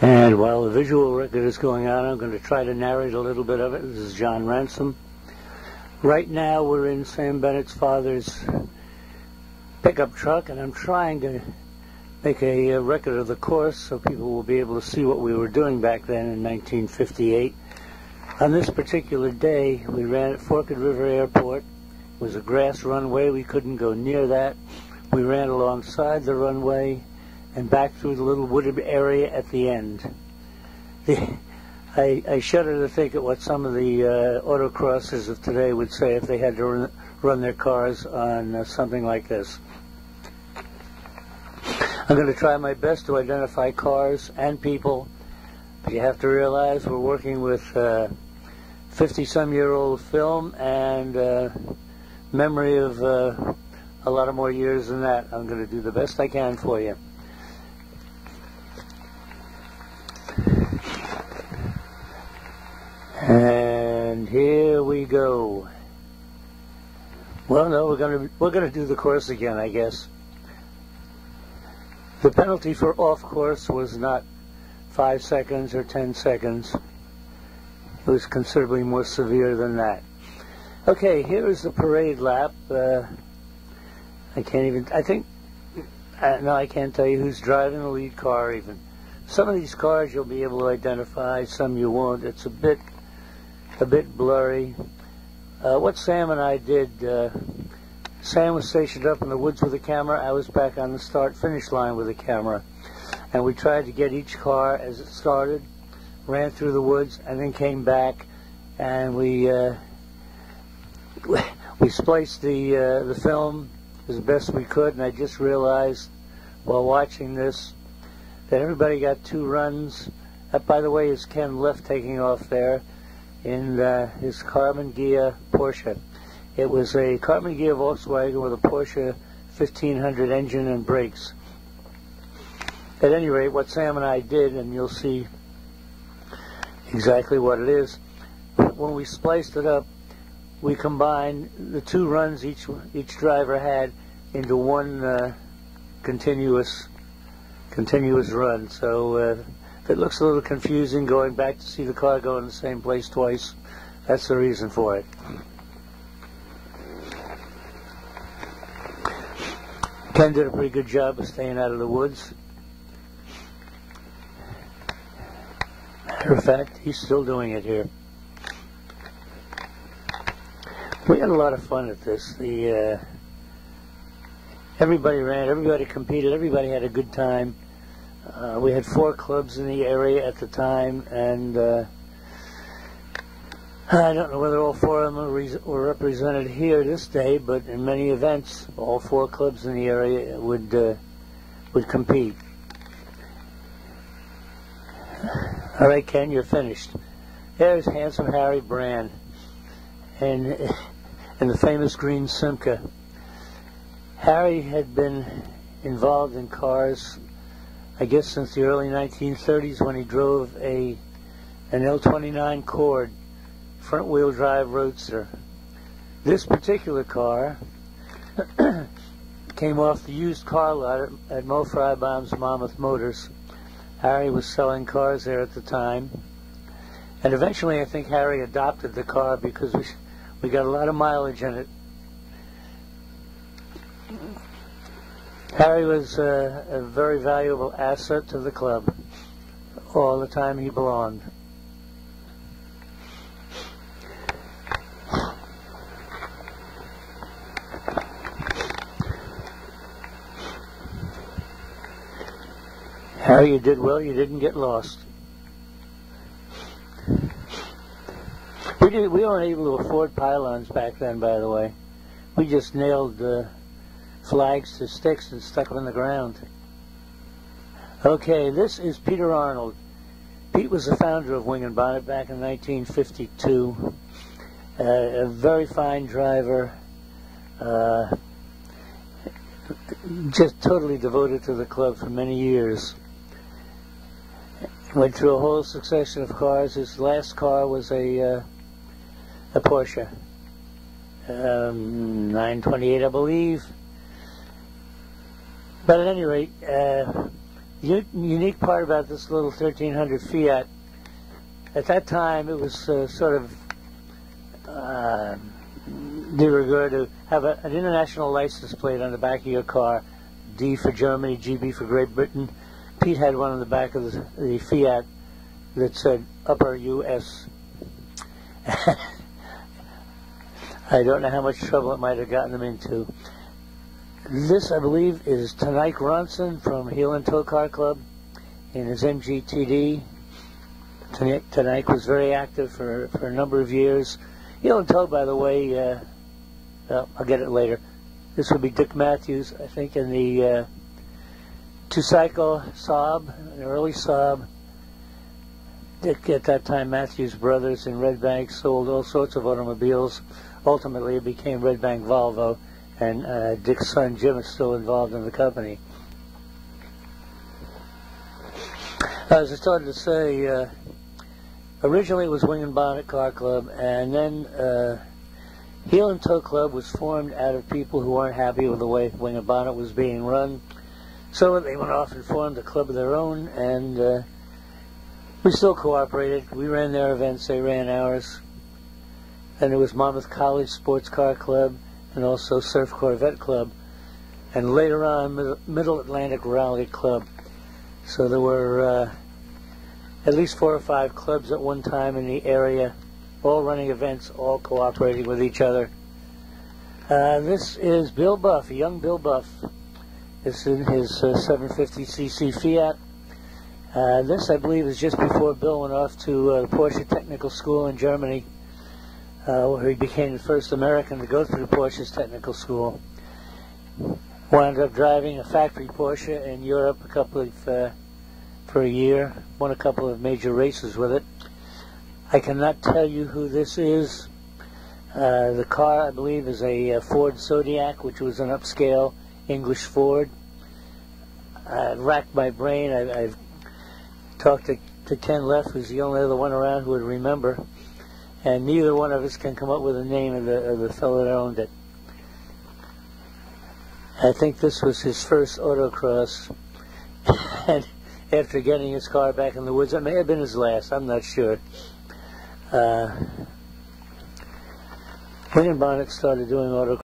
And while the visual record is going on, I'm going to try to narrate a little bit of it. This is John Ransom. Right now we're in Sam Bennett's father's pickup truck, and I'm trying to make a record of the course so people will be able to see what we were doing back then in 1958. On this particular day, we ran at Forked River Airport. It was a grass runway. We couldn't go near that. We ran alongside the runway and back through the little wooded area at the end. I shudder to think of what some of the autocrossers of today would say if they had to run their cars on something like this. I'm going to try my best to identify cars and people, but you have to realize we're working with 50-some-year-old film and memory of a lot of more years than that. I'm going to do the best I can for you. And here we go. Well, no, we're gonna do the course again, I guess. The penalty for off course was not 5 seconds or 10 seconds. It was considerably more severe than that. Okay, here is the parade lap. I can't tell you who's driving the lead car even. Some of these cars you'll be able to identify, some you won't. It's a bit blurry. What Sam and I did, Sam was stationed up in the woods with a camera. I was back on the start-finish line with a camera. And we tried to get each car as it started, ran through the woods, and then came back, and we spliced the film as best we could, and I just realized while watching this that everybody got 2 runs. That, by the way, is Ken Left taking off there in his Carbon Ghia Porsche. It was a Carbon Ghia Volkswagen with a Porsche 1500 engine and brakes. At any rate, what Sam and I did, and you'll see exactly what it is, when we spliced it up, we combined the 2 runs each driver had into one continuous run. So if it looks a little confusing going back to see the car go in the same place twice, that's the reason for it. Ken did a pretty good job of staying out of the woods. Matter of fact, he's still doing it here. We had a lot of fun at this. Everybody ran, everybody competed, everybody had a good time. We had 4 clubs in the area at the time, and I don't know whether all 4 of them were represented here this day, but in many events, all 4 clubs in the area would compete. All right, Ken, you're finished. There's Handsome Harry Brand, and in the famous green Simca. Harry had been involved in cars, I guess, since the early 1930s when he drove an L29 Cord front-wheel drive roadster. This particular car came off the used car lot at Mo Freibaum's Monmouth Motors. Harry was selling cars there at the time, and eventually I think Harry adopted the car because we got a lot of mileage in it. Harry was a very valuable asset to the club all the time he belonged. Harry, you did well. You didn't get lost. We weren't able to afford pylons back then, by the way. We just nailed flags to sticks and stuck them in the ground. Okay, this is Peter Arnold. Pete was the founder of Wing and Bonnet back in 1952. A very fine driver, just totally devoted to the club for many years. Went through a whole succession of cars. His last car was a Porsche 928, I believe. But at any rate, The unique part about this little 1300 Fiat, at that time it was sort of de rigueur to have an international license plate on the back of your car, D for Germany, GB for Great Britain. Pete had one on the back of the Fiat that said Upper US. I don't know how much trouble it might have gotten them into. This, I believe, is Tanike Ronson from Heel and Toe Car Club in his MGTD. Tanike was very active for a number of years. Heel and Toe, by the way, well, I'll get it later. This would be Dick Matthews, I think, in the two-cycle Saab, an early Saab. Dick, at that time, Matthews Brothers in Red Bank, sold all sorts of automobiles. Ultimately, it became Red Bank Volvo, and Dick's son Jim is still involved in the company. As I started to say, originally it was Wing and Bonnet Car Club, and then Heel and Toe Club was formed out of people who weren't happy with the way Wing and Bonnet was being run. So they went off and formed a club of their own, and we still cooperated. We ran their events, they ran ours. Then there was Monmouth College Sports Car Club, and also Surf Corvette Club, and later on Middle Atlantic Rally Club. So there were at least 4 or 5 clubs at one time in the area, all running events, all cooperating with each other. This is Bill Buff, a young Bill Buff. It's in his 750cc Fiat. This, I believe, is just before Bill went off to the Porsche Technical School in Germany, where he became the first American to go through Porsche's technical school. Wound up driving a factory Porsche in Europe for a year, won a couple of major races with it. I cannot tell you who this is. The car, I believe, is a Ford Zodiac, which was an upscale English Ford. I've racked my brain. I've talked to Ken Leff, who's the only other one around who would remember, and neither one of us can come up with a name of the fellow that owned it. I think this was his first autocross, and after getting his car back in the woods, it may have been his last, I'm not sure. Wing and Bonnet started doing autocross